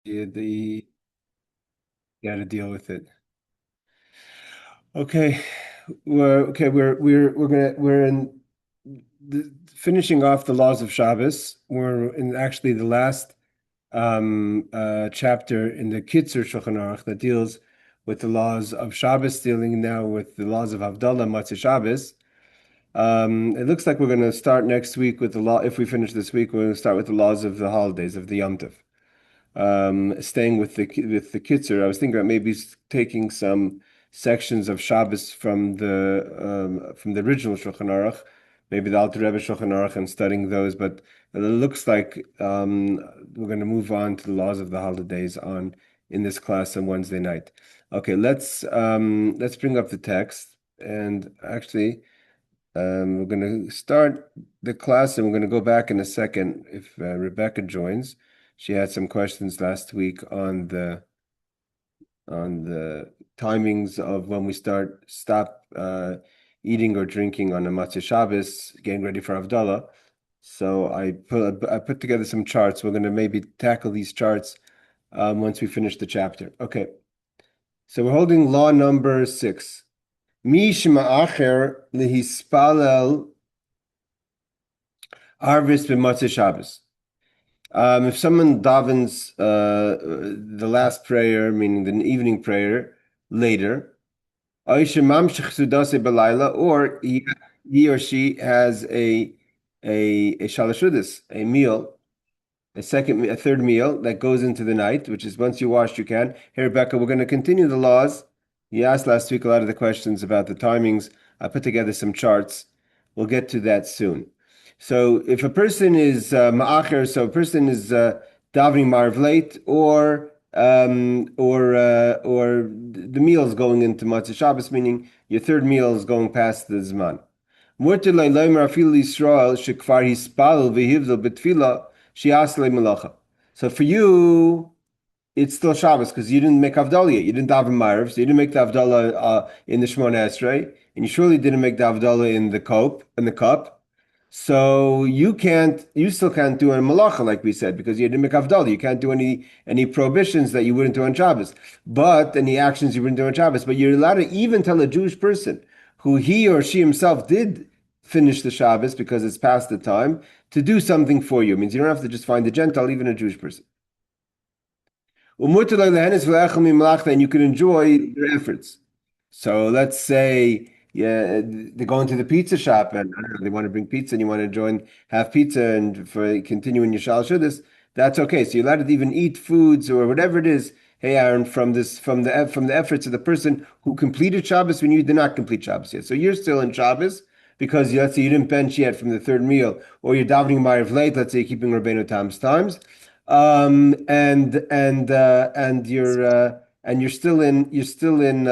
you got to deal with it. Okay, we're in finishing off the laws of Shabbos. We're in actually the last chapter in the Kitzur Shulchan Aruch that deals with the laws of Shabbos, dealing now with the laws of Havdalah, Matzah Shabbos. It looks like we're going to start next week with the law. If we finish this week, we're going to start with the laws of the holidays of the Yom Tov. Staying with the Kitzur, I was thinking about maybe taking some sections of Shabbos from the original Shulchan Aruch, maybe the Alter Rebbe Shulchan Aruch, and studying those. But it looks like we're going to move on to the laws of the holidays on in this class on Wednesday night. Okay, let's bring up the text, and actually, we're going to start the class, and we're going to go back in a second if Rebecca joins. She had some questions last week on the timings of when we stop eating or drinking on a Matzah Shabbos, getting ready for Havdalah. So I put together some charts. We're going to maybe tackle these charts once we finish the chapter. Okay. So we're holding law number 6. Mi shema'acher lehispalel arvis b'Matzah Shabbos. If someone davens the last prayer, meaning the evening prayer, later, or he or she has a shalashudas, a meal, a third meal that goes into the night, which is once you wash, you can. Hey, Rebecca, we're going to continue the laws. You asked last week a lot of the questions about the timings. I put together some charts. We'll get to that soon. So if a person is ma'acher, so a person is davening marv late, or the meal is going into Matzah Shabbos, meaning your third meal is going past the Zman. So for you, it's still Shabbos because you didn't make Havdalah yet. You didn't daven Maariv, so you didn't make the Havdalah in the Shemona Esrei, and you surely didn't make the Havdalah in the cup. So you still can't do a malacha like we said because you didn't make Havdalah. You can't do any prohibitions that you wouldn't do on Shabbos, but any actions you wouldn't do on Shabbos. But you're allowed to even tell a Jewish person who he or she himself did finish the Shabbos because it's past the time to do something for you. It means you don't have to just find a Gentile, even a Jewish person. And you can enjoy their efforts. So let's say, yeah, they're going to the pizza shop and I don't know, they want to bring pizza and you want to have pizza and for continuing your shal shudas, that's okay. So you're allowed to even eat foods or whatever it is. Hey, Aaron, from the efforts of the person who completed Shabbos when you did not complete Shabbos yet. So you're still in Shabbos because let's say you didn't bench yet from the third meal, or you're davening Maariv late. Let's say you're keeping Rabbeinu Tam's times and you're still in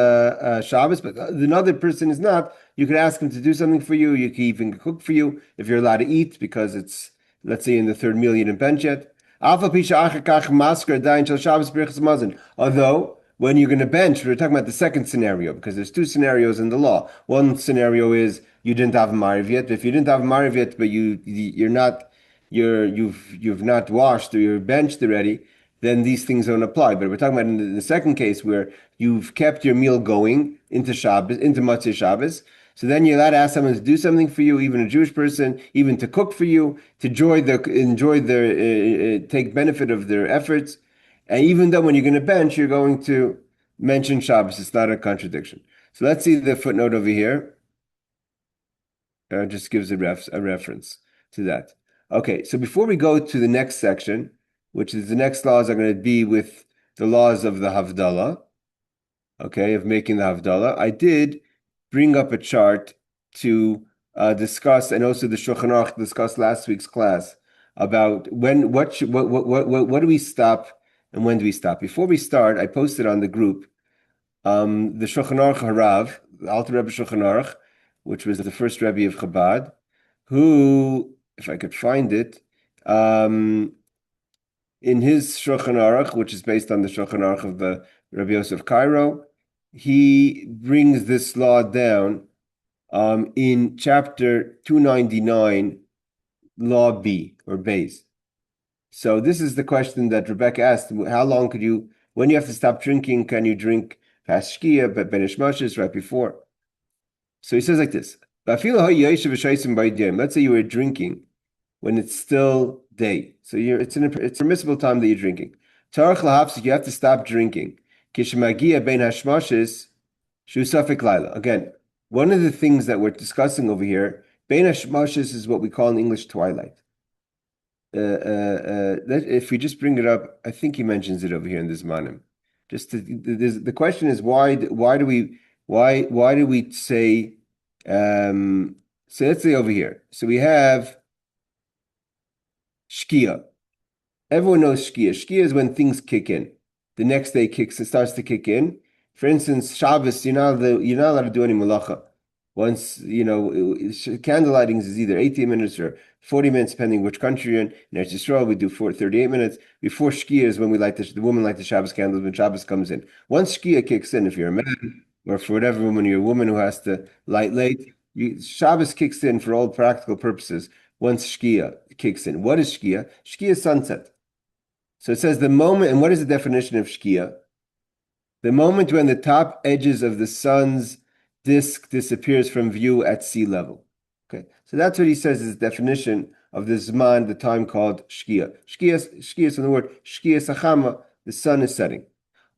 Shabbos, but another person is not. You could ask him to do something for you. You could even cook for you if you're allowed to eat because it's, let's say in the third meal you didn't bench yet. Although when you're going to bench, we're talking about the second scenario because there's two scenarios in the law. One scenario is you didn't have Maariv yet. If you didn't have Maariv yet, but you've not washed or you're benched already, then these things don't apply. But we're talking about in the second case where you've kept your meal going into Shabbos, into Matzah Shabbos. So then you're allowed to ask someone to do something for you, even a Jewish person, even to cook for you, to enjoy their take benefit of their efforts. And even though when you're going to bench, you're going to mention Shabbos. It's not a contradiction. So let's see the footnote over here. Just gives a reference to that. Okay, so before we go to the next section, which is the next laws are going to be with the laws of the Havdalah, okay, of making the Havdalah, I did bring up a chart to discuss, and also the Shulchan Aruch discussed last week's class about what do we stop and when do we stop. Before we start, I posted on the group the Shulchan Aruch Harav, the Alter Rebbe Shulchan Aruch, which was the first Rebbe of Chabad, who, if I could find it, in his Shulchan Aruch, which is based on the Shulchan Aruch of the Rabbi Yosef Cairo, he brings this law down in chapter 299, law B or base. So this is the question that Rebecca asked. How long could you, when you have to stop drinking, can you drink past Shkia, but Ben Ishmashes right before? So he says like this. Let's say you were drinking when it's still day. So it's a permissible time that you're drinking. Tarach lahapsik, you have to stop drinking. Kishmagia ben hashmashes shu safek laila. Again, one of the things that we're discussing over here, ben hashmashes is what we call in English twilight. If we just bring it up, I think he mentions it over here in this manim. The question is why do we say so let's say over here. So we have Shkia. Everyone knows Shkia. Shkia is when things kick in. The next day starts to kick in. For instance, Shabbos, you're not allowed to do any malacha. Once, candle lightings is either 18 minutes or 40 minutes, depending which country you're in. In Eretz Yisrael, we do 38 minutes. Before Shkia is when we light the woman light the Shabbos candles when Shabbos comes in. Once Shkia kicks in, if you're a man, or for whatever woman, you're a woman who has to light late, Shabbos kicks in for all practical purposes once Shkia kicks in. What is Shkia? Shkia is sunset. So it says the moment, and what is the definition of Shkia? The moment when the top edges of the sun's disk disappears from view at sea level. Okay, so that's what he says is the definition of the Zman, the time called Shkia. Shkia is from the word Shkia Sachama, the sun is setting.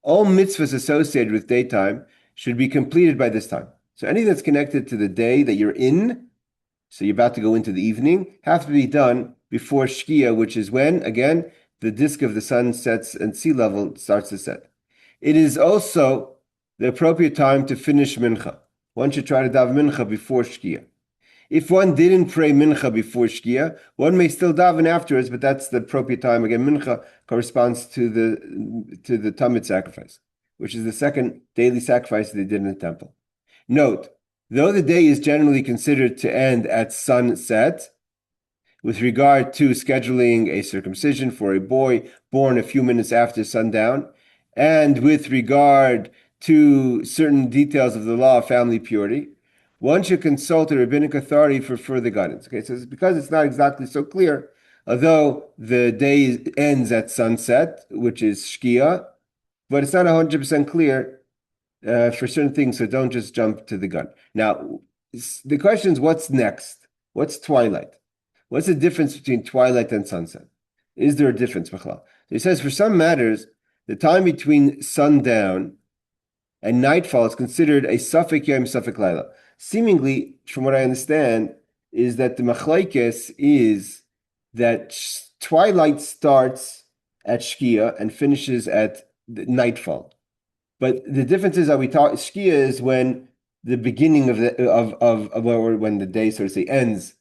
All mitzvahs associated with daytime should be completed by this time. So anything that's connected to the day that you're in, so you're about to go into the evening, have to be done before Shkia, which is when, again, the disk of the sun sets and sea level starts to set. It is also the appropriate time to finish mincha. One should try to daven mincha before Shkia. If one didn't pray mincha before Shkia, one may still daven afterwards, but that's the appropriate time. Again, mincha corresponds to the Tamid sacrifice, which is the second daily sacrifice they did in the temple. Note, though the day is generally considered to end at sunset, with regard to scheduling a circumcision for a boy born a few minutes after sundown, and with regard to certain details of the law of family purity, one should consult a rabbinic authority for further guidance. Okay, so it's because it's not exactly so clear, although the day ends at sunset, which is Shkia, but it's not 100% clear for certain things, so don't just jump to the gun. Now, the question is, what's next? What's twilight? What's the difference between twilight and sunset? Is there a difference, Bechla? He says, for some matters, the time between sundown and nightfall is considered a safek yom, safek laila. Seemingly, from what I understand, is that the machlaikes is that twilight starts at Shkia and finishes at nightfall. But the difference is that we talk Shkia is when the beginning of when the day, so to say, ends,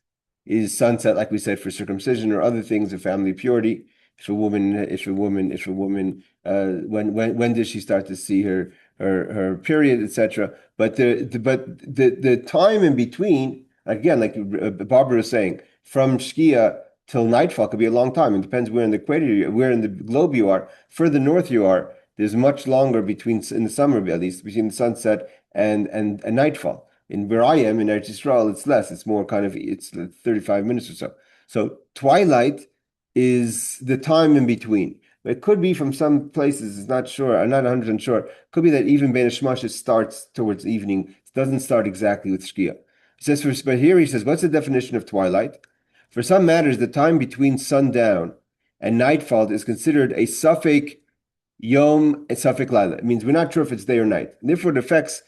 is sunset, like we said, for circumcision or other things of family purity. When does she start to see her period, etc. But the time in between, again, like Barbara was saying, from Shkia till nightfall could be a long time. It depends where in the equator, where in the globe you are. Further north you are, there's much longer between, in the summer at least, between the sunset and nightfall. In where I am in Eretz Yisrael, it's less. It's more it's 35 minutes or so. So twilight is the time in between. It could be from some places, it's not sure, I'm not 100% sure. It could be that even Ben Ishmash starts towards evening. It doesn't start exactly with Shkia. But here he says, what's the definition of twilight? For some matters, the time between sundown and nightfall is considered a safek yom and safek laila. It means we're not sure if it's day or night. And therefore, it affects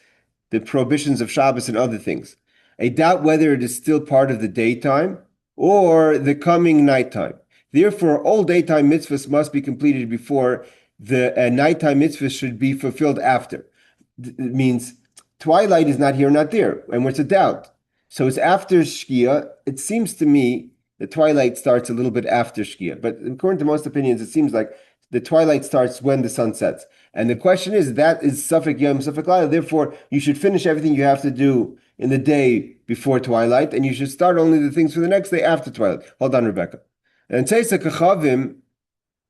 the prohibitions of Shabbos and other things. A doubt whether it is still part of the daytime or the coming nighttime. Therefore, all daytime mitzvahs must be completed before the nighttime mitzvahs should be fulfilled after. It means twilight is not here, not there, and it's a doubt. So it's after Shkia. It seems to me the twilight starts a little bit after Shkia, but according to most opinions, it seems like the twilight starts when the sun sets. And the question is, that is safek yom, safek laila. Therefore, you should finish everything you have to do in the day before twilight, and you should start only the things for the next day after twilight. Hold on, Rebecca. And Tzeisa Kachavim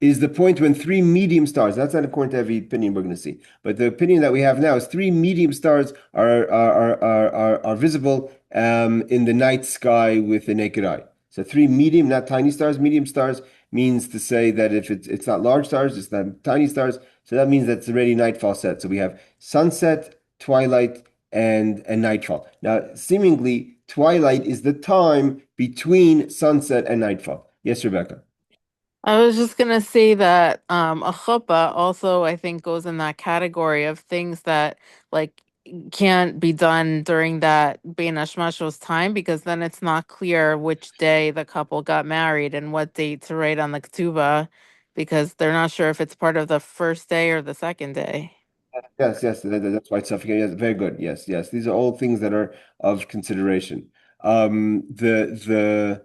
is the point when three medium stars, that's not according to every opinion we're going to see, but the opinion that we have now is three medium stars are visible in the night sky with the naked eye. So three medium, not tiny stars, medium stars means to say that if it's not large stars, it's not tiny stars. So that means that it's already nightfall set. So we have sunset, twilight, and nightfall. Now, seemingly, twilight is the time between sunset and nightfall. Yes, Rebecca. I was just gonna say that a chuppah also I think goes in that category of things that like can't be done during that Bein Hashmashos time because then it's not clear which day the couple got married and what date to write on the ketubah because they're not sure if it's part of the first day or the second day. Yes, that's why it's suffocating. Yes, very good. Yes. These are all things that are of consideration. The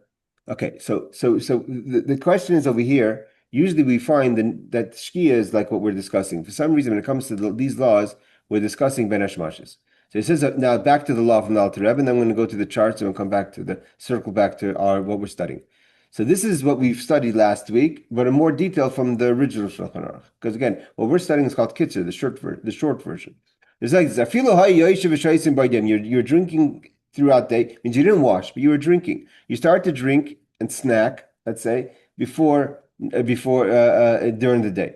okay, so the question is over here. Usually we find that Shkia is like what we're discussing. For some reason, when it comes to these laws, we're discussing Ben Hashmashes. So it says now back to the law from the Alter Rebbe, and then I'm going to go to the charts and we'll come back to the circle back to our what we're studying. So this is what we've studied last week, but in more detail from the original Shulchan Aruch. Because again, what we're studying is called Kitzur, the short version. It's like this. You're drinking throughout the day, means you didn't wash, but you were drinking. You start to drink and snack, let's say, before during the day.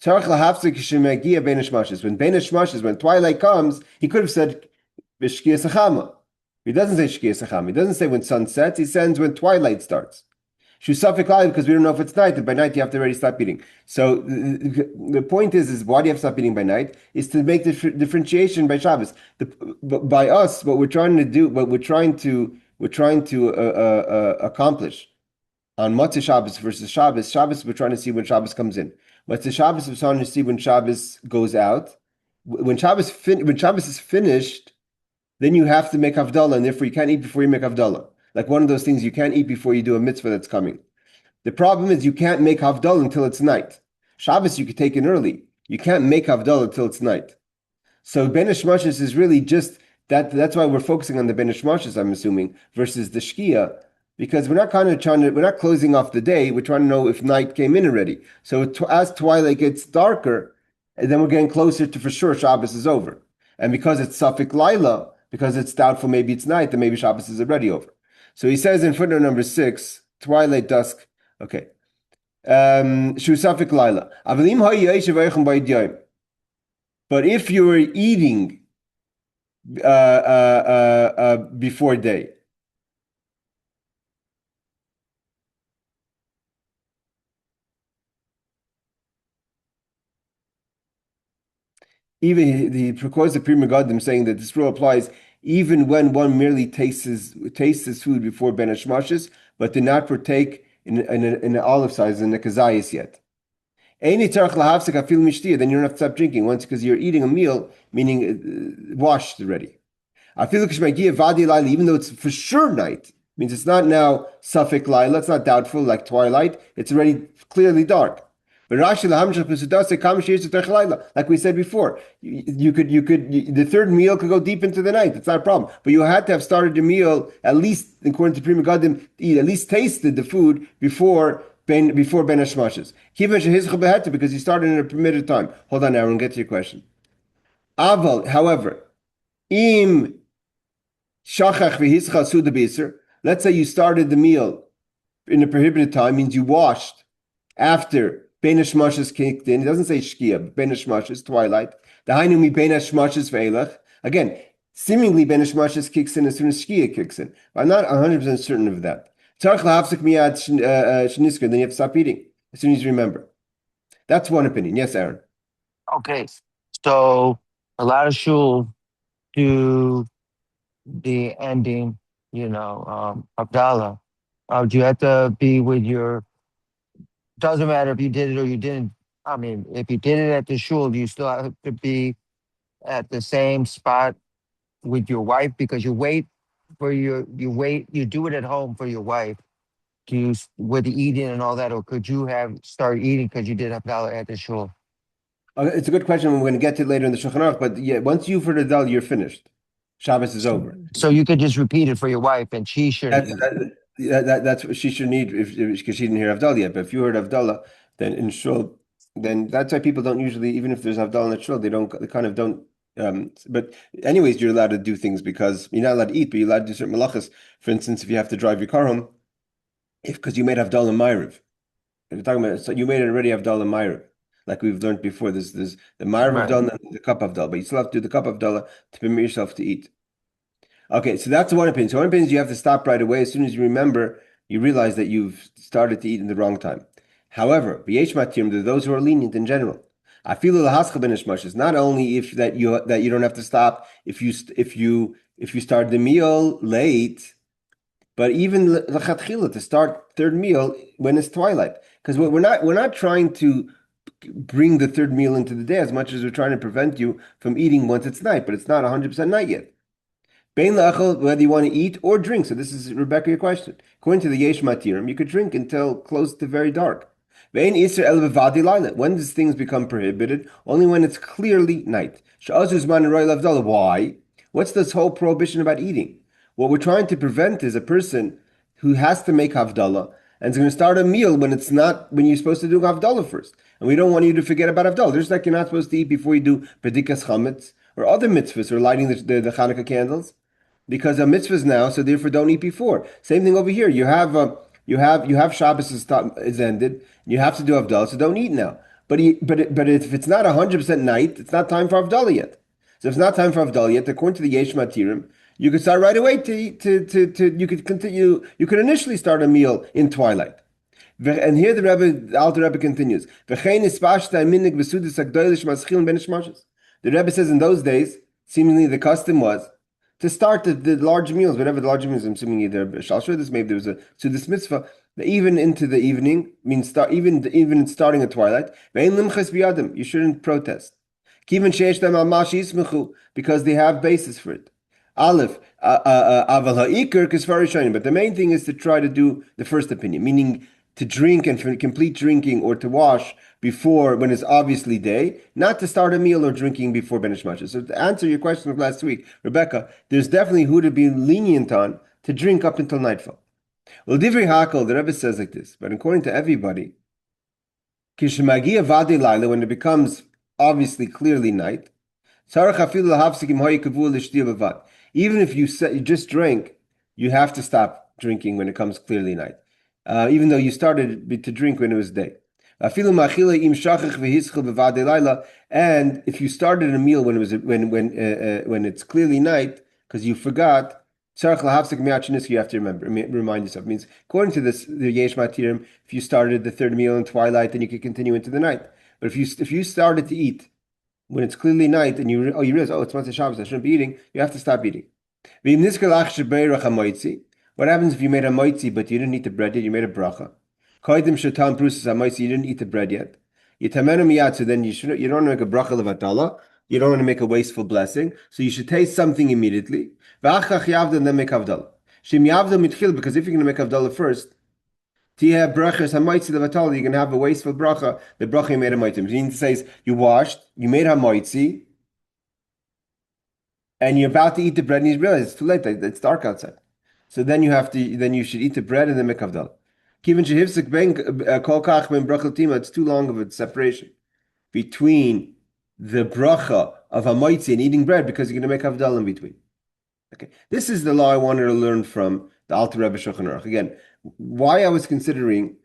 When when twilight comes, he could have said Bishkia Sachama. He doesn't say Shkia Sachama. He doesn't say when sun sets, he says when twilight starts. Shusafik live because we don't know if it's night, and by night you have to already stop eating. So the point is why do you have to stop eating by night? Is to make the differentiation by Shabbos. By us, what we're trying to do, accomplish on Motzei Shabbos versus Shabbos. Shabbos, we're trying to see when Shabbos comes in. Motzei Shabbos, we're trying to see when Shabbos goes out. When Shabbos is finished, then you have to make Havdalah, and therefore you can't eat before you make Havdalah. Like one of those things you can't eat before you do a mitzvah that's coming. The problem is you can't make Havdalah until it's night. Shabbos you could take in early. You can't make Havdalah until it's night. So Ben Hashmashis is really just that. That's why we're focusing on the Ben Hashmashis, I'm assuming, versus the Shkia, because we're not closing off the day. We're trying to know if night came in already. So as twilight gets darker, and then we're getting closer to for sure Shabbos is over. And because it's Safik Laila, because it's doubtful maybe it's night, then maybe Shabbos is already over. So he says in footnote number 6, twilight, dusk. Okay. Shusafik Laila. But if you were eating before day, even he records the Pri Megadim saying that this rule applies even when one merely tastes his food before Ben Hashmashis, but did not partake in an olive size in the kazayis yet. Then you don't have to stop drinking once because you're eating a meal, meaning washed already. Even though it's for sure night, means it's not now Suffolk Laila, it's not doubtful like twilight, it's already clearly dark. But Rashi like we said before, the third meal could go deep into the night. It's not a problem. But you had to have started the meal at least, according to Pri Megadim, at least tasted the food before Ben Hashmashis. Because you started in a permitted time. Hold on, Aaron, get to your question. Aval, however, im shachach v'hischa suda b'isr. Let's say you started the meal in a prohibited time, means you washed after Ben Hashmashis kicked in. It doesn't say Shkia, but Ben Hashmashis, twilight. The Hainumi Ben Hashmashis ve'elach. Again, seemingly Ben Hashmashis kicks in as soon as Shkia kicks in. But I'm not 100% certain of that. Tzarich lahafsik miyad shnisker. Then you have to stop eating as soon as you remember. That's one opinion. Yes, Aaron. Okay, so a lot of shul do the ending, Havdalah. Do you have to be with your? Doesn't matter if you did it or you didn't. I mean, if you did it at the shul, you still have to be at the same spot with your wife because you do it at home for your wife. Do you with the eating and all that, or could you have started eating because you did Havdalah at the shul? It's a good question. We're going to get to it later in the Shulchan Aruch, but yeah, once you've heard Adal, you're finished. Shabbos is over. So you could just repeat it for your wife, and she shouldn't That's eat it. that's what she should need if because she didn't hear Havdalah yet. But if you heard Havdalah, then in shul, then that's why people don't usually, even if there's Havdalah in the shul, they kind of don't. But anyways, you're allowed to do things because you're not allowed to eat, but you're allowed to do certain malachas. For instance, if you have to drive your car home, if because you made Havdalah Maariv. We're talking about, so you made it already Havdalah Maariv, like we've learned before. There's the Maariv Right. Havdalah and the cup Havdalah, but you still have to do the cup Havdalah to permit yourself to eat. Okay, so that's one opinion. So one opinion is you have to stop right away. As soon as you remember, you realize that you've started to eat in the wrong time. However, b'yesh matirim, there are those who are lenient in general. I feel lahascha ben ishmashis. Not only if that you don't have to stop if you start the meal late, but even lechatchila to start third meal when it's twilight. Because we're not trying to bring the third meal into the day as much as we're trying to prevent you from eating once it's night, but it's not 100% night yet. Bein la'achol, whether you want to eat or drink. So this is, Rebecca, your question. According to the Yesh Matirim, you could drink until close to very dark. Bein Isser el v'vadi laila. When does things become prohibited? Only when it's clearly night. Sha'azu zman roy lavdala. Why? What's this whole prohibition about eating? What we're trying to prevent is a person who has to make Havdalah and is going to start a meal when it's not, when you're supposed to do Havdalah first. And we don't want you to forget about Havdalah. Just like you're not supposed to eat before you do Bedikas Chametz or other mitzvahs or lighting the Hanukkah candles because a mitzvahs now, so therefore don't eat before. Same thing over here. You have Shabbos is ended. You have to do Havdalah, so don't eat now. But if it's not 100% night, it's not time for Havdalah yet. So if it's not time for Havdalah yet, according to the Yesh Matirim, you could start right away to you could continue. You could initially start a meal in twilight. And here the Alter Rebbe continues. The Rebbe says in those days, seemingly the custom was to start the large meals, whatever the large meals. I'm assuming either this, maybe there was a Sudas mitzvah, even into the evening, means even starting at twilight. You shouldn't protest. Because they have basis for it. Aleph, but the main thing is to try to do the first opinion, meaning to drink and for complete drinking or to wash before when it's obviously day, not to start a meal or drinking before Ben Ishmael. So to answer your question of last week, Rebecca, there's definitely who to be lenient on to drink up until nightfall. Well, Divrei Hakol, the Rebbe says like this, but according to everybody, Kishmagia Vadi Laila, when it becomes obviously clearly night, even if you just drank, you have to stop drinking when it comes clearly night, even though you started to drink when it was day. And if you started a meal when it was when it's clearly night because you forgot, you have to remind yourself. It means according to this, the Yesh Matirim, if you started the third meal in twilight, then you could continue into the night. But if you started to eat when it's clearly night and you realize, it's Motzei Shabbos, I shouldn't be eating, you have to stop eating. What happens if you made a moitzi but you didn't eat the bread yet? You made a bracha. You didn't eat the bread yet. So then you don't want to make a bracha levatala. You don't want to make a wasteful blessing. So you should taste something immediately. And then make havdalah. Because if you're going to make havdalah first, you're going to have a wasteful bracha. The bracha you made a moitzi. Meaning it says you washed, you made a moitzi, and you're about to eat the bread, and you realize it's too late. It's dark outside. So then you should eat the bread and then make havdalah. It's too long of a separation between the bracha of hamoitzi and eating bread because you're going to make havdalah in between. Okay, this is the law I wanted to learn from the Alter Rebbe Shulchan Aruch. Again, why I was considering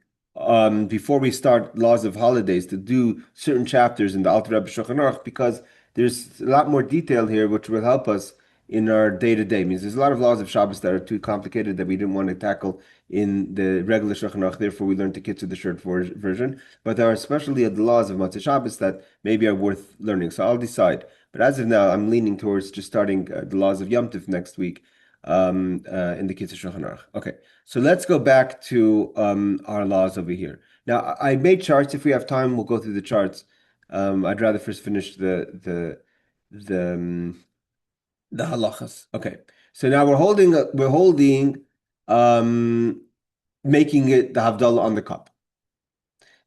before we start laws of holidays to do certain chapters in the Alter Rebbe Shulchan Aruch because there's a lot more detail here which will help us in our day-to-day. Means there's a lot of laws of Shabbos that are too complicated that we didn't want to tackle in the regular Shulchan Aruch. Therefore, we learned the Kitzur the short version. But there are especially the laws of Motzei Shabbos that maybe are worth learning. So I'll decide. But as of now, I'm leaning towards just starting the laws of Yom Tov next week in the Kitzur Shulchan Aruch. Okay, so let's go back to our laws over here. Now, I made charts. If we have time, we'll go through the charts. I'd rather first finish the halachas. Okay, so now we're holding making it the havdalah on the cup.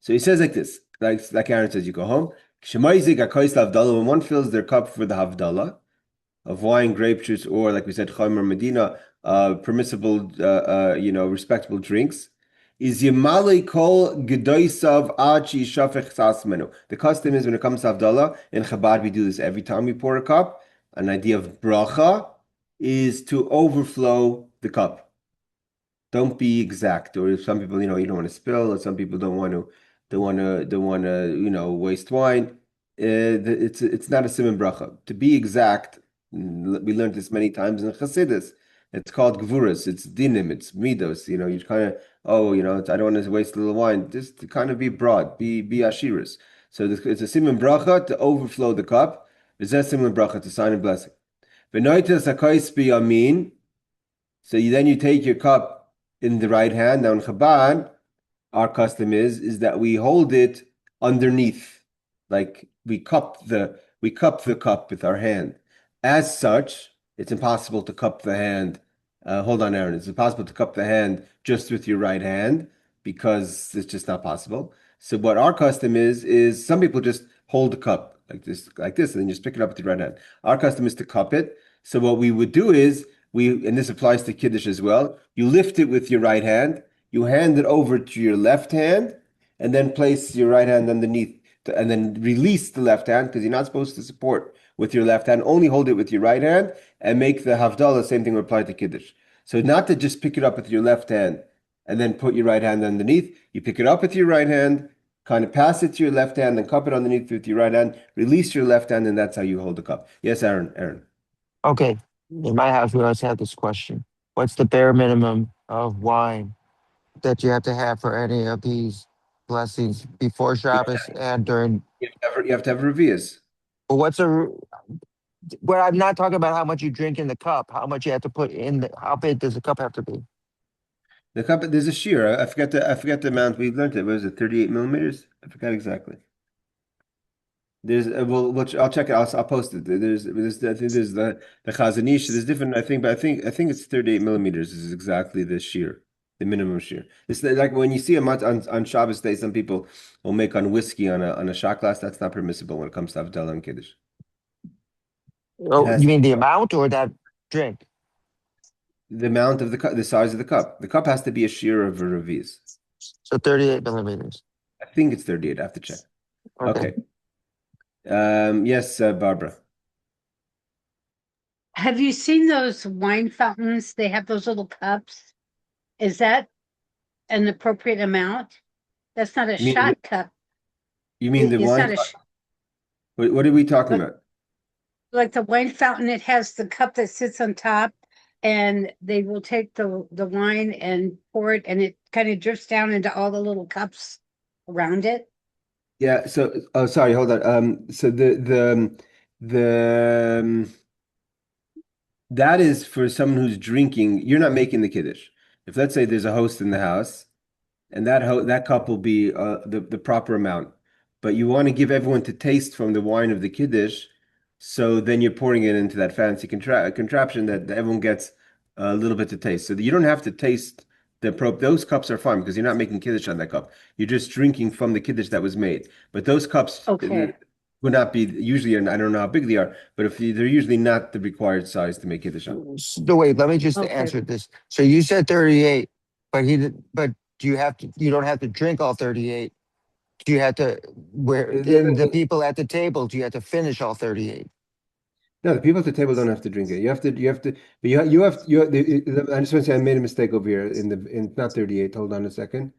So he says like this, like Aaron says, you go home. When one fills their cup for the havdalah of wine, grape juice, or like we said, Chomer Medina, permissible, respectable drinks. Is Yemali kol gedoisav achi shafech sasmenu. The custom is when it comes to havdalah in Chabad, we do this every time we pour a cup. An idea of bracha is to overflow the cup. Don't be exact. Or if some people, you don't want to spill, or some people don't want to, waste wine. It's not a siman bracha. To be exact, we learned this many times in Chassidus. It's called gvuras. It's dinim. It's midos. You kind of, I don't want to waste a little wine. Just to kind of be broad, be ashiras. So it's a siman bracha to overflow the cup. It's a siman bracha to sign a blessing. V'noites hakais biyamin. So then you take your cup in the right hand. Now in Chabad, our custom is that we hold it underneath, like we cup the cup with our hand. As such, it's impossible to cup the hand. Hold on, Aaron. It's impossible to cup the hand just with your right hand because it's just not possible. So what our custom is some people just hold the cup like this, and then just pick it up with your right hand. Our custom is to cup it. So what we would do is and this applies to Kiddush as well, you lift it with your right hand, you hand it over to your left hand, and then place your right hand underneath, and then release the left hand because you're not supposed to support with your left hand. Only hold it with your right hand and make the Havdalah. Same thing would apply to Kiddush. So not to just pick it up with your left hand and then put your right hand underneath. You pick it up with your right hand, kind of pass it to your left hand, then cup it underneath with your right hand, release your left hand, and that's how you hold the cup. Yes, Aaron. Aaron. Okay. In my house, we always have this question. What's the bare minimum of wine that you have to have for any of these blessings before Shabbos and during? You have to have revias. But what's a, well, I'm not talking about how much you drink in the cup, how much you have to put in how big does the cup have to be? The cup, there's a shear. I forget the amount we learned it. Was it 38 millimeters? I forgot exactly. There's I'll check it. I'll post it. I think there's the Chazanish. There's different. I think it's 38 millimeters is exactly the shear, the minimum shear. It's like when you see a on Shabbos day, some people will make on whiskey on a shot glass. That's not permissible when it comes to Havdalah and Kiddush. It Oh, has you mean the amount or that drink? the amount of the cup, the size of the cup. The cup has to be a shear of a reviz. So 38 millimeters. I think it's 38. I have to check. Okay. Okay. Yes, Barbara. Have you seen those wine fountains? They have those little cups. Is that an appropriate amount? That's not a You mean shot cup. you mean the It's wine? not a What are we talking about? like the wine fountain. It has the cup that sits on top, and they will take the wine and pour it, and it kind of drifts down into all the little cups around it. Yeah. So, oh, sorry. Hold on. So the that is for someone who's drinking. You're not making the kiddush. If let's say there's a host in the house, and that cup will be the proper amount. But you want to give everyone to taste from the wine of the kiddush, so then you're pouring it into that fancy contraption that everyone gets a little bit to taste. So that you don't have to taste those cups are fine because you're not making kiddush on that cup. You're just drinking from the kiddush that was made. But those cups Okay. would not be usually, and I don't know how big they are, but they're usually not the required size to make kiddush on. So wait, let me just Okay. answer this. So you said 38, but do you have to, you don't have to drink all 38. Do you have to, where in the people at the table, do you have to finish all 38? No, the people at the table don't have to drink it. But I just want to say I made a mistake over here in not 38. Hold on a second.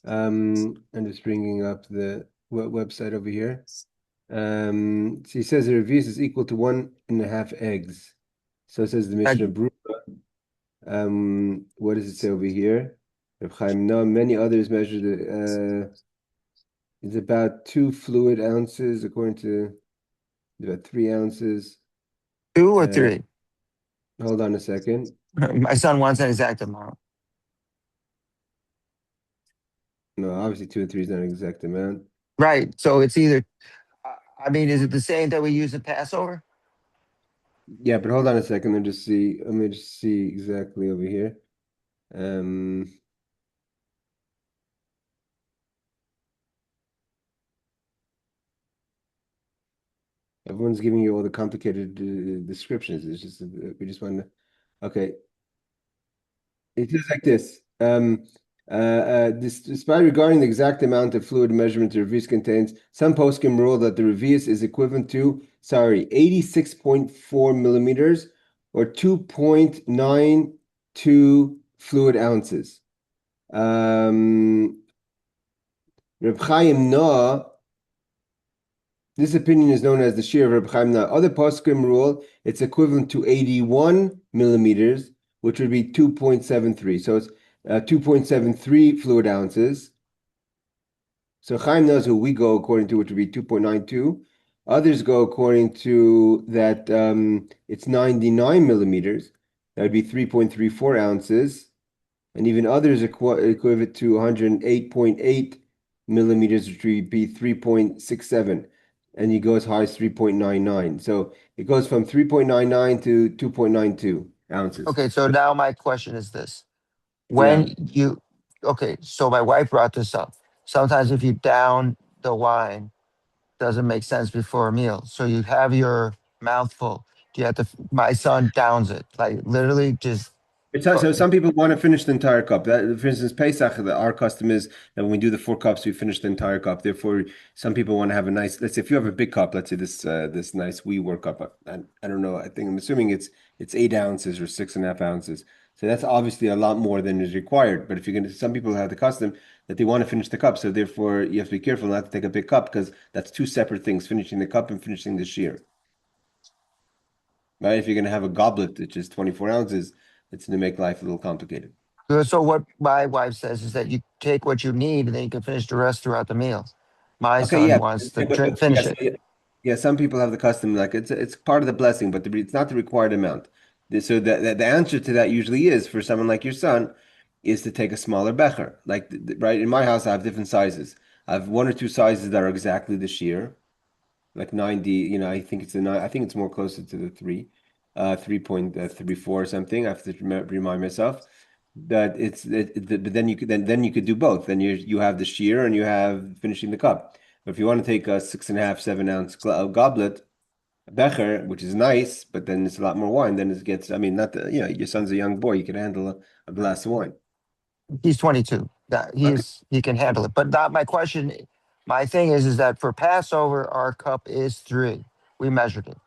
I'm just bringing up the website over here. So he says the reviews is equal to 1.5 eggs. So it says the Mishnah Berurah. What does it say over here? Reb Chaim, no, many others measure it's about 2 fluid ounces according to about 3 ounces. 2 or 3? Hold on a second. My son wants an exact amount. No, obviously 2 and 3 is not an exact amount. Right. So it's either, I mean, is it the same that we use in Passover? Yeah, but hold on a second. Let me just see exactly over here. Everyone's giving you all the complicated descriptions. It's just we just want to. Okay, it is like this. Despite regarding the exact amount of fluid measurement the revius contains, some poskim rule that the revius is equivalent to 86.4 millimeters or 2.92 fluid ounces. Reb Chaim Noah, this opinion is known as the Shir of Reb Chaim Noah. Other poskim rule it's equivalent to 81 millimeters, which would be 2.73. So it's 2.73 fluid ounces. So Chaim knows who we go according to, which would be 2.92. Others go according to that it's 99 millimeters. That would be 3.34 ounces. And even others equivalent to 108.8 millimeters, which would be 3.67. And he goes high as 3.99. So it goes from 3.99 to 2.92 ounces. Okay, so now my question is this. Yeah. Okay, so my wife brought this up. Sometimes if you down the wine, doesn't make sense before a meal. So you have your mouthful. Do you have to, my son downs it, like literally just, So some people want to finish the entire cup. That, for instance, Pesach, our custom is that when we do the 4 cups, we finish the entire cup. Therefore, some people want to have a nice. Let's say if you have a big cup, let's say this nice we work cup. I don't know. I'm assuming it's 8 ounces or 6.5 ounces. So that's obviously a lot more than is required. But if you're gonna, some people have the custom that they want to finish the cup. So therefore, you have to be careful not to take a big cup because that's two separate things: finishing the cup and finishing the shear. Right? If you're gonna have a goblet, which is 24 ounces, it's going to make life a little complicated. so what my wife says is that you take what you need and then you can finish the rest throughout the meal. My Okay, son yeah, wants to but finish yes, it. yeah. Some people have the custom like it's part of the blessing, but it's not the required amount. So the answer to that usually is for someone like your son is to take a smaller becher. Like right in my house, I have different sizes. I have 1 or 2 sizes that are exactly the shear, like 90. I think it's the nine. I think it's more closer to the 3.34 or something. I have to remind myself that but then you could then you could do both. Then you have the shear and you have finishing the cup. But if you want to take a 6.5, 7 ounce goblet, a becher, which is nice, but then it's a lot more wine. Then it gets. I mean, not the your son's a young boy. He can handle a glass of wine. He's 22. That Okay. he can handle it. But not my question. My thing is that for Passover, our cup is 3. We measured it.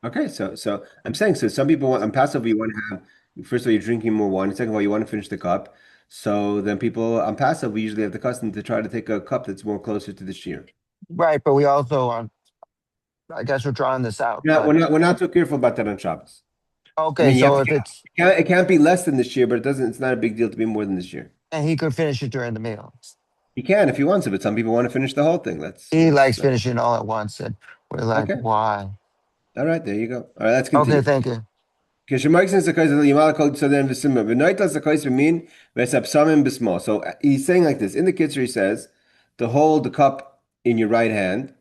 Okay. So I'm saying so. Some people want on Passover. You want to have first of all you're drinking more wine. Second of all, you want to finish the cup. So then people on Passover we usually have the custom to try to take a cup that's more closer to the shear. Right, but we also I guess we're drawing this out. Yeah, But we're not so careful about that on Shabbos. I okay, mean, you have so to. if it's It can't be less than this year, but it doesn't. It's not a big deal to be more than this year. and he could finish it during the meal. You can if you want to, but some people want to finish the whole thing. Let's He likes let's. finishing all at once, and we're like, Okay, why? all right, there you go. All right, let's Okay, continue. thank you. So he's saying like this in the Kitzur. He says to hold the cup in your right hand.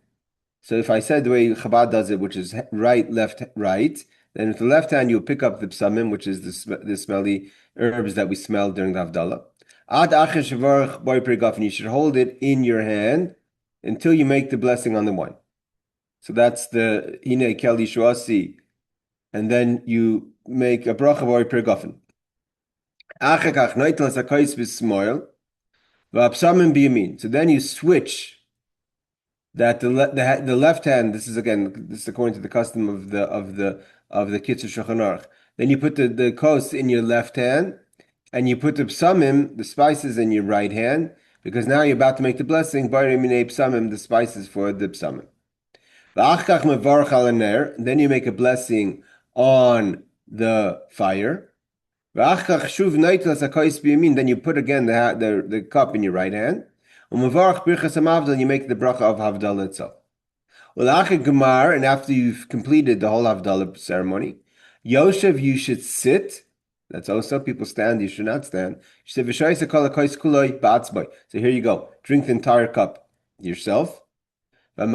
So if I said the way Chabad does it, which is right, left, right, then with the left hand you'll pick up the psamim, which is the smelly herbs that we smell during the Havdalah. Ad acher shevarach boi pregaf, and you should hold it in your hand until you make the blessing on the wine. So that's the hine kel yishuasi, and then you make a bracha boi pregafen. Achekach noitel sakais b'smoil v'apsamim biyamin. So then you switch that the left hand. This is according to the custom of the Kitzur Shulchan Aruch. Then you put the kos in your left hand, and you put the psamim, the spices, in your right hand, because now you're about to make the blessing. Bari minei psamim, the spices for the psamim. V'achkach mevarach al haner. Then you make a blessing on the fire. V'achkach shuv neitel sakos b'yamin. Then you put again the cup in your right hand. U'mevarach birchas hamavdal. You make the bracha of Havdalah itself. Gemar, and after you've completed the whole Havdalah ceremony, Yoshev, you should sit. That's also people stand, you should not stand. So here you go. Drink the entire cup yourself. And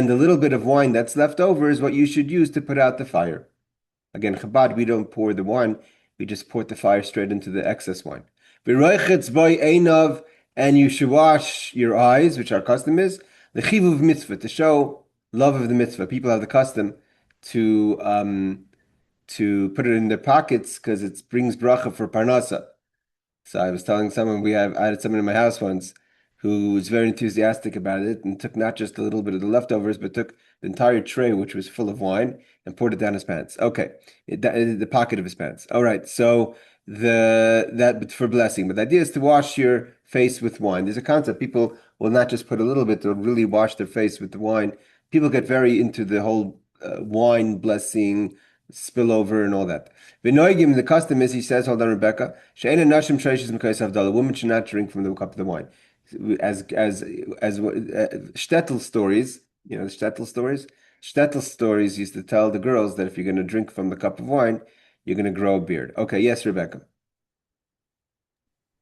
the little bit of wine that's left over is what you should use to put out the fire. Again, Chabad, we don't pour the wine, we just pour the fire straight into the excess wine. And you should wash your eyes, which our custom is, the chivuv mitzvah, to show love of the mitzvah. People have the custom to put it in their pockets because it brings bracha for parnasa. So I was telling someone I had someone in my house once, who was very enthusiastic about it and took not just a little bit of the leftovers, but took the entire tray, which was full of wine, and poured it down his pants. Okay, the pocket of his pants. All right, so that for blessing, but the idea is to wash your face with wine. There's a concept people will not just put a little bit; they'll really wash their face with the wine. People get very into the whole wine blessing, spillover, and all that. V'noigim, the custom is, he says, hold on, Rebecca, she'ena nashim treishes m'kais havdalah. Women should not drink from the cup of the wine. As shtetl stories, the shtetl stories. Shtetl stories used to tell the girls that if you're going to drink from the cup of wine, you're going to grow a beard. Okay, yes, Rebecca.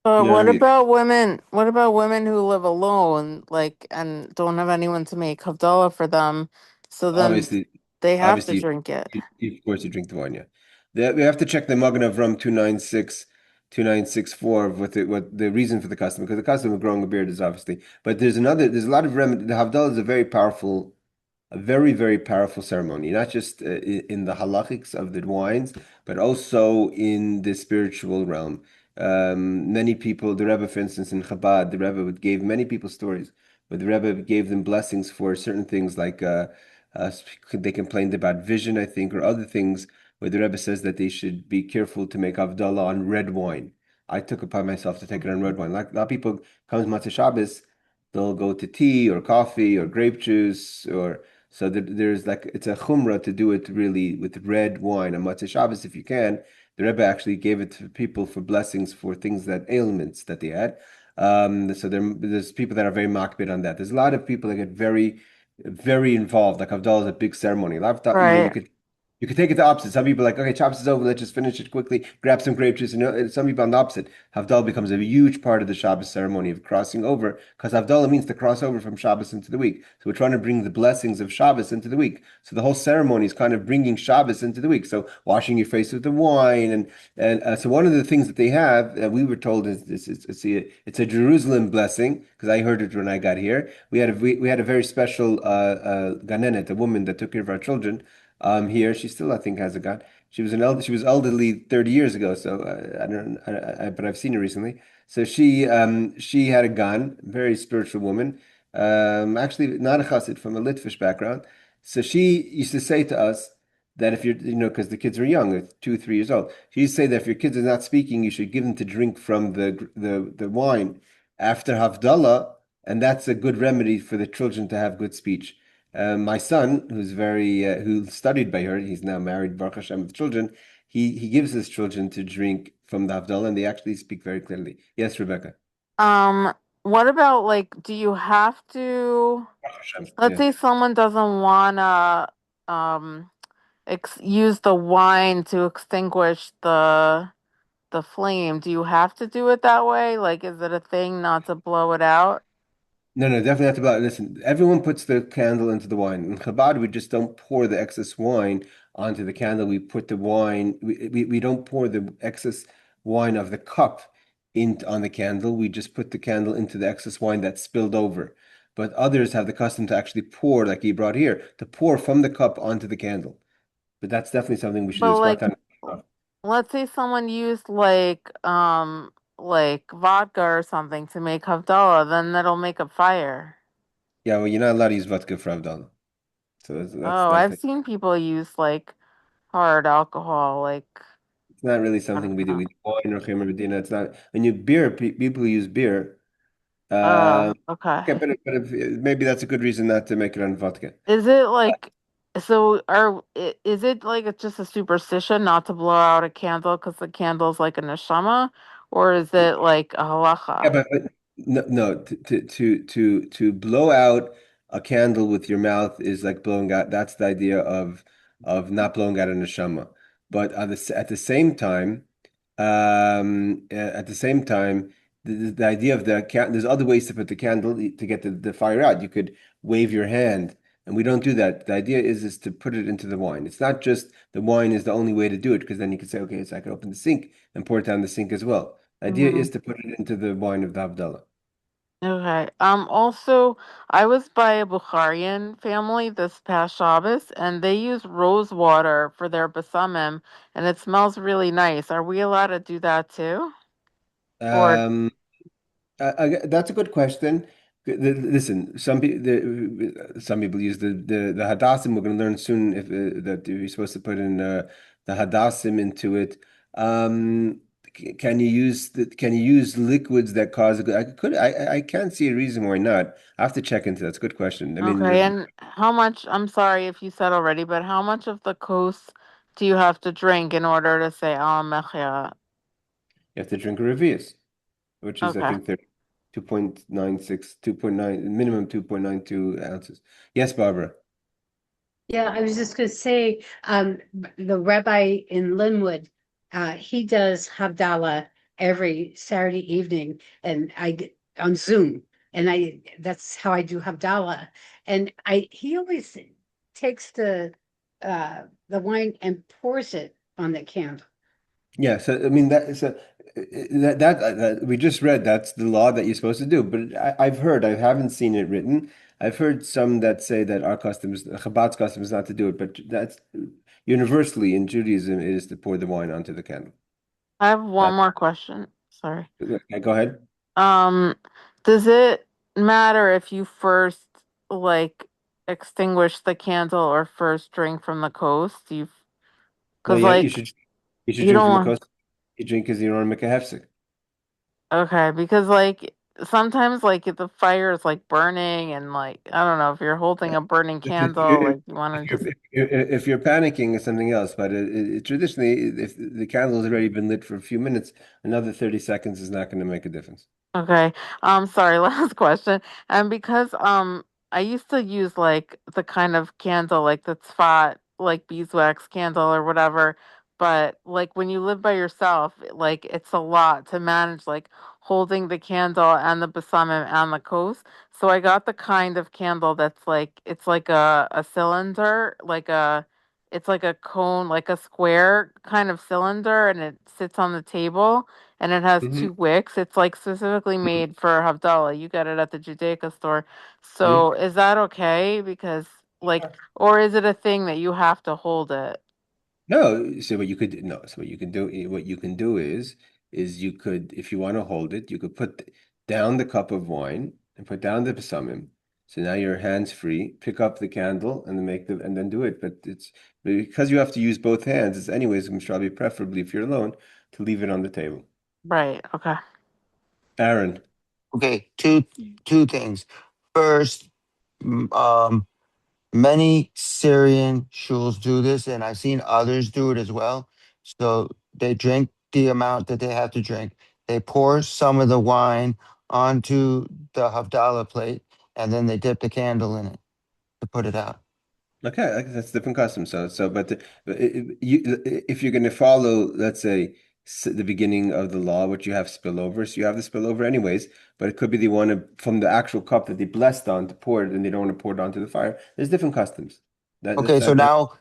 But You're on what mute. about women? What about women who live alone, like, and don't have anyone to make Havdalah for them? So then Obviously, they have to obviously, drink it. of course, you drink the wine. Yeah, we have to check the Magen of Rum 2964 what the reason for the custom, because the custom of growing a beard is obviously. But there's a lot of remedy. The Havdalah is a very, very powerful ceremony, not just in the halachics of the wines, but also in the spiritual realm. Many people, the Rebbe, for instance, in Chabad, the Rebbe gave many people stories, but the Rebbe gave them blessings for certain things like uh, they complained about vision, I think, or other things, where the Rebbe says that they should be careful to make Havdalah on red wine. I took upon myself to take it on red wine. Like a lot of people comes Matzah Shabbos, they'll go to tea or coffee or grape juice or so there's like it's a chumrah to do it really with red wine on Matzah Shabbos if you can. The Rebbe actually gave it to people for blessings for things that ailments that they had. So there's people that are very makbid on that. There's a lot of people that get very, very involved. Like Havdalah is a big ceremony. A lot of Right. you could take it the opposite. Some people are like, okay, Shabbos is over, let's just finish it quickly, grab some grape juice. And some people on the opposite. Havdalah becomes a huge part of the Shabbos ceremony of crossing over, because Havdalah means to cross over from Shabbos into the week. So we're trying to bring the blessings of Shabbos into the week. So the whole ceremony is kind of bringing Shabbos into the week. So washing your face with the wine, and so one of the things that they have, we were told is this: it's a Jerusalem blessing, because I heard it when I got here. We had a very special ganenet, a woman that took care of our children here. She still, I think, has a gun. She was elderly 30 years ago, so I don't but I've seen her recently. So she had a gun, very spiritual woman. Actually not a chassid, from a Litvish background. So she used to say to us that if because the kids are young, they're 2, 3 years old. She used to say that if your kids are not speaking, you should give them to drink from the wine after Havdalah, and that's a good remedy for the children to have good speech. My son, who studied by her, he's now married, Baruch Hashem, with children. He gives his children to drink from the Havdalah, and they actually speak very clearly. Yes, Rebecca. Um, what about, like, do you have to, Baruch Hashem. let's Yeah. say someone doesn't wanna use the wine to extinguish the flame. Do you have to do it that way? Like, is it a thing not to blow it out? No, no, definitely have to buy. Listen, everyone puts the candle into the wine. In Chabad, we just don't pour the excess wine onto the candle. We put the wine. We don't pour the excess wine of the cup in on the candle. We just put the candle into the excess wine that spilled over. But others have the custom to actually pour, like he brought here, to pour from the cup onto the candle. But that's definitely something we should do. But, It's part like, time. let's say someone used like vodka or something to make Havdalah, then that'll make a fire. Yeah, well, you're not allowed to use vodka for Havdalah. So that's Oh, I've definitely. seen people use like hard alcohol, like, It's not really I don't something we do. know. We do wine or Chimr Medina. It's not. When you people use beer. Okay. Okay, but if, maybe that's a good reason not to make it on vodka. Is it like, so is it like it's just a superstition not to blow out a candle because the candle's like a neshama, or is it like a Yeah, halacha? but no, no, to blow out a candle with your mouth is like blowing out. That's the idea of not blowing out a neshama. But at the same time, the idea of the can there's other ways to put the candle to get the fire out. You could wave your hand, and we don't do that. The idea is to put it into the wine. It's not just the wine is the only way to do it, because then you could say, okay, so I can open the sink and pour it down the sink as well. The idea Hmm. is to put it into the wine of the Havdalah. Okay. Also, I was by a Bukharian family this past Shabbos, and they use rose water for their basamim, and it smells really nice. Are we allowed to do that too? Or Um, That's a good question. Listen, some people use the hadassim. We're going to learn soon if that you're supposed to put in the hadassim into it. Can you use can you use liquids that cause I can't see a reason why not. I have to check into that. That's a good question. I mean, Okay, and how much, I'm sorry if you said already, but how much of the coast do you have to drink in order to say Al Mechia? you have to drink a revius, which is I Okay. think they're 2.96, 2.9 minimum 2.92 ounces. Yes, Barbara. Yeah, I was just gonna say, the rabbi in Linwood, he does Havdalah every Saturday evening, and I get on Zoom, and that's how I do Havdalah. And he always takes the wine and pours it on the candle. Yeah, so I mean that we just read that's the law that you're supposed to do. But I've heard, I haven't seen it written. I've heard some that say that our customs, Chabad's custom is not to do it, but that's universally in Judaism it is to pour the wine onto the candle. I have one That more question. Sorry. okay, go ahead. Um, does it matter if you first like extinguish the candle or first drink from the coast? No, Cause yeah, like you should you drink don't from the want, coast. You drink because you don't want to make a hefsek. okay, because like sometimes like if the fire is like burning and like I don't know if you're holding a burning candle, like you want to just If you're panicking, it's something else. But traditionally, if the candle has already been lit for a few minutes, another 30 seconds is not going to make a difference. okay. Sorry, last question. And because I used to use like the kind of candle like the tzfat, like beeswax candle or whatever, but like when you live by yourself, like it's a lot to manage like holding the candle and the besamim and the kos. So I got the kind of candle that's like it's like a cylinder, it's like a cone, like a square kind of cylinder and it sits on the table and it has Hmm. two wicks. It's like specifically made for Havdalah. You get it at the Judaica store. Hmm. So is that okay? Because like, or is it a thing that you have to hold it? No, so what you could no, so what you can do is you could if you want to hold it, you could put down the cup of wine and put down the besamim. So now your hands free, pick up the candle and then and then do it. But it's because you have to use both hands, it's anyways probably preferably if you're alone to leave it on the table. Right. Okay. Aaron. Okay, two things. First, m- um, many Syrian shuls do this, and I've seen others do it as well. So they drink the amount that they have to drink. They pour some of the wine onto the Havdalah plate, and then they dip the candle in it to put it out. Okay, that's different custom. If you're going to follow, let's say, the beginning of the law, which you have spillover, so you have the spillover anyways, but it could be they want to from the actual cup that they blessed on to pour it, and they don't want to pour it onto the fire. There's different customs. Okay, so That now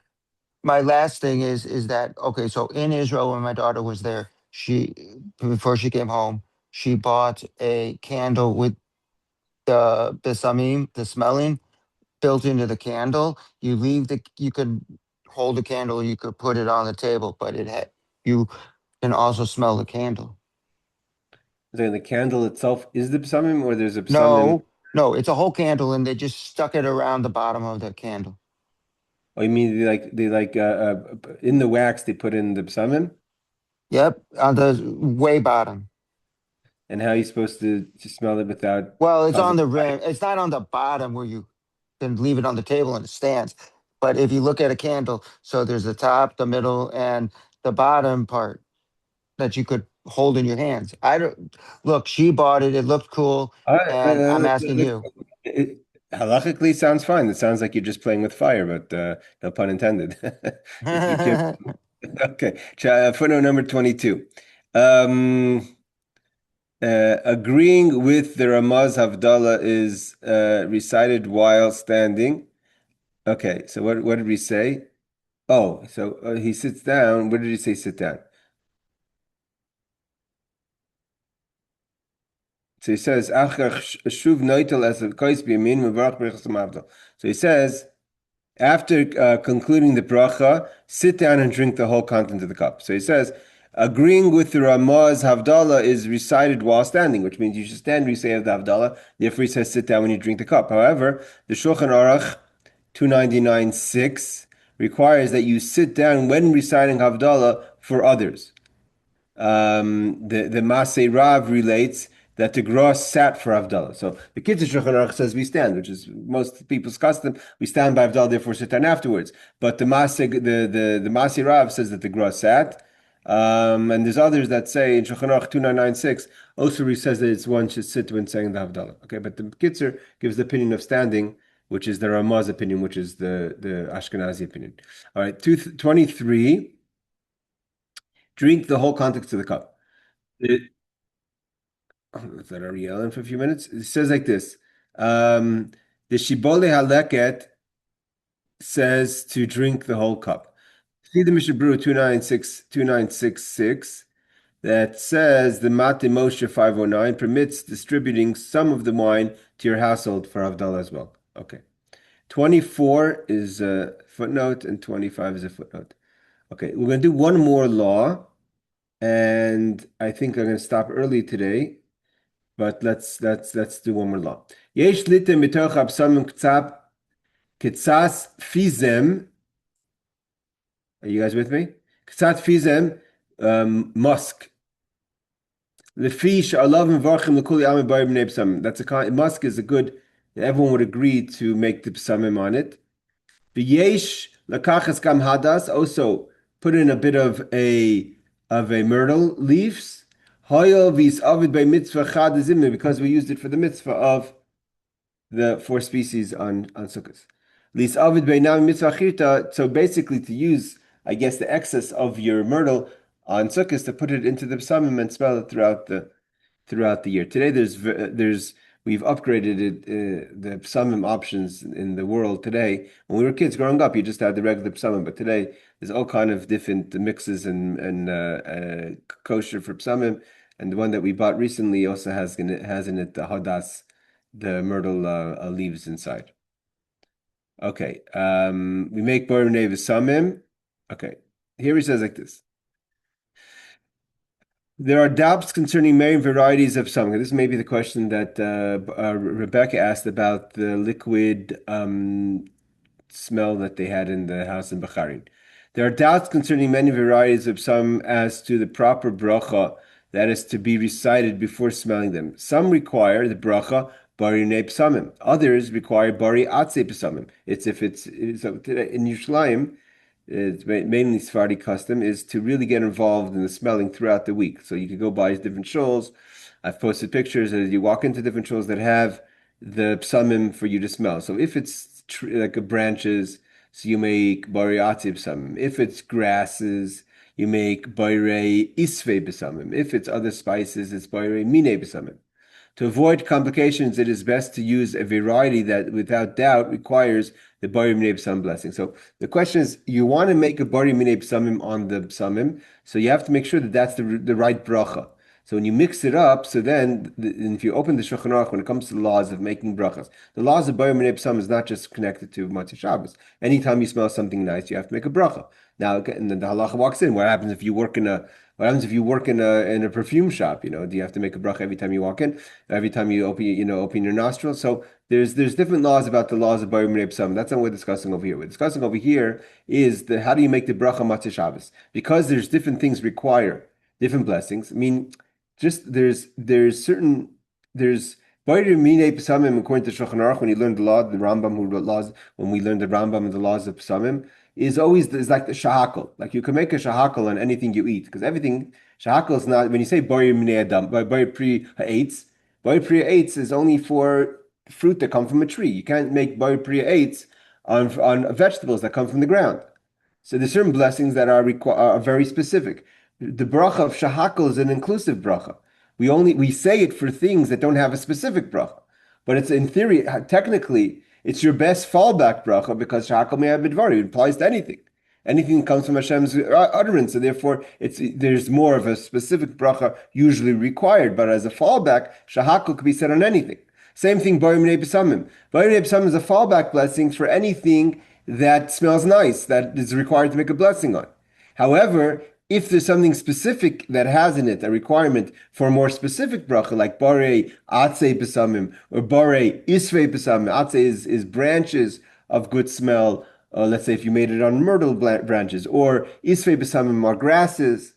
my last thing is that okay, so in Israel when my daughter was there, she before she came home, she bought a candle with the besamim, the smelling built into the candle. You could hold the candle, you could put it on the table, but it had you can also smell the candle. the candle itself is the psamim, or there's a psamim. No, no, it's a whole candle, and they just stuck it around the bottom of the candle. Oh, you mean they like in the wax they put in the psamim, Yep, on the way bottom. and how are you supposed to smell it without Well, it's on causing the fire? rim. It's not on the bottom where you can leave it on the table and it stands. But if you look at a candle, so there's the top, the middle, and the bottom part that you could hold in your hands. I don't look. She bought it. It looked cool, All right, and I'm asking you. halachically sounds fine. It sounds like you're just playing with fire, but no pun intended. You can't. Okay, footnote number 22. Um, agreeing with the Ramaz Havdalah is recited while standing. Okay, so what did we say? Oh, so he sits down. Where did he say sit down? So he says, shuv noitel as a kois b'yamin mevarach b'rechas mavdal. So he says, after concluding the bracha, sit down and drink the whole content of the cup. So he says, Agreeing with the Ramaz Havdalah is recited while standing, which means you should stand recite the Havdalah. Therefore, he says sit down when you drink the cup. However, the Shulchan Aruch 299.6 requires that you sit down when reciting Havdalah for others. The Masei Rav relates that the Gross sat for Havdalah. So the Kitzur Shulchan Aruch says we stand, which is most people's custom. We stand by Havdalah, therefore sit down afterwards. But the Masei Rav says that the Gross sat. And there's others that say in Shulchan Aruch 2996 also says that it's one should sit when saying the Havdalah. Okay, but the Kitzur gives the opinion of standing, which is the Ramaz opinion, which is the Ashkenazi opinion. All right, 23. Drink the whole contents of the cup. Is that already yelling for a few minutes? It says like this. The Shibole Haleket says to drink the whole cup. See the Mishnah Berurah 2966 that says the Mate Moshe 509 permits distributing some of the wine to your household for Havdalah as well. Okay. 24 is a footnote and 25 is a footnote. Okay, we're going to do one more law, and I think I'm going to stop early today, but let's do one more law. Yesh litem mitoch absamim ktsas fizem. Are you guys with me? Ktsas fizem musk. Lefish alav mvarchim lekuli amim bayim bnei b'samim. That's a kind. Musk is a good. Everyone would agree to make the b'samim on it. V'yesh lakachas gam hadas. Also put in a bit of a myrtle leaves. Hoyel vis avid by mitzvah chad zimne, because we used it for the mitzvah of the 4 species on Sukkot. Lis avid by nam mitzvah chirta. So basically, to use, I guess, the excess of your myrtle on Sukkot to put it into the psalmim and smell it throughout the year. Today, we've upgraded it, the psalmim options in the world today. When we were kids growing up, you just had the regular psalmim, but today there's all kind of different mixes and kosher for psalmim. And the one that we bought recently also has in it the hadas, the myrtle leaves inside. Okay, we make bar minei v'samim. Okay, here he says like this. There are doubts concerning many varieties of psalmim. This may be the question that Rebecca asked about the liquid smell that they had in the house in Bacharin. There are doubts concerning many varieties of psalmim as to the proper bracha that is to be recited before smelling them. Some require the bracha bari nei psamim. Others require bari atze psamim. So today in Yerushalayim, it's mainly Sephardi custom, is to really get involved in the smelling throughout the week. So you could go buy different shuls. I've posted pictures as you walk into different shuls that have the psamim for you to smell. So if it's like branches, so you make bari atze psamim. If it's grasses, you make bari isve psamim. If it's other spices, it's bari mine psamim. To avoid complications, it is best to use a variety that, without doubt, requires the bari minei psamim blessing. So the question is, you want to make a bari minei psamim on the psamim, so you have to make sure that that's the right bracha. So when you mix it up, so then, if you open the Shulchan Aruch, when it comes to the laws of making brachas, the laws of bari minei psamim is not just connected to Motzei Shabbos. Anytime you smell something nice, you have to make a bracha. Now, and then the halacha walks in. What happens if you work in a perfume shop? Do you have to make a bracha every time you walk in, every time you open your nostrils? So there's different laws about the laws of bari minei psamim. That's not what we're discussing over here. We're discussing over here is how do you make the bracha Motzei Shabbos? Because there's different things require different blessings. I mean, just there's bari minei psamim according to Shulchan Aruch. When you learn the law, the Rambam who wrote laws, when we learned the Rambam and the laws of psamim, is like the shahakal. Like you can make a shahakal on anything you eat, because everything shahakal is not. When you say bari minei adam, bari pri ha'etz, bari pri ha'etz is only for fruit that come from a tree. You can't make bari pri ha'etz on vegetables that come from the ground. So there's certain blessings that are very specific. The bracha of shahakal is an inclusive bracha. We say it for things that don't have a specific bracha, but it's in theory, technically, it's your best fallback bracha, because shahakal me'ah b'dvarim, it applies to anything. Anything that comes from Hashem's utterance, so therefore there's more of a specific bracha usually required. But as a fallback, shahakal could be said on anything. Same thing, bari minei psamim. Bari minei psamim is a fallback blessing for anything that smells nice, that is required to make a blessing on. However, If there's something specific that has in it a requirement for a more specific bracha, like borei atzei besamim or borei isvei besamim, atzei is branches of good smell. Let's say if you made it on myrtle branches, or isvei besamim are grasses.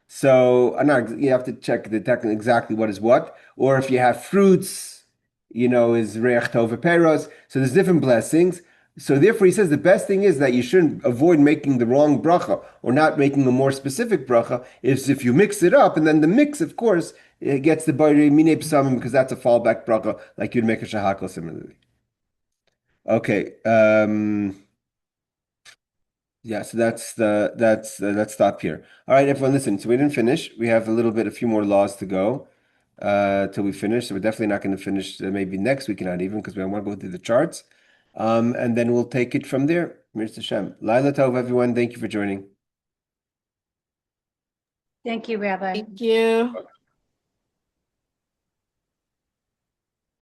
So you have to check the technical exactly what is what. Or if you have fruits, is reach tov peros. So there's different blessings. So therefore, he says the best thing is that you shouldn't avoid making the wrong bracha or not making a more specific bracha. Is if you mix it up, and then the mix, of course, it gets the borei mine psamim because that's a fallback bracha, like you'd make a shahakal similarly. Okay. Yeah, so let's stop here. All right, everyone, listen. So we didn't finish. We have a few more laws to go till we finish. So we're definitely not going to finish maybe next week, not even because we want to go through the charts. And then we'll take it from there. Mirz Hashem. Laila Tov, everyone. Thank you for joining. Thank you, Rabbi. Thank you.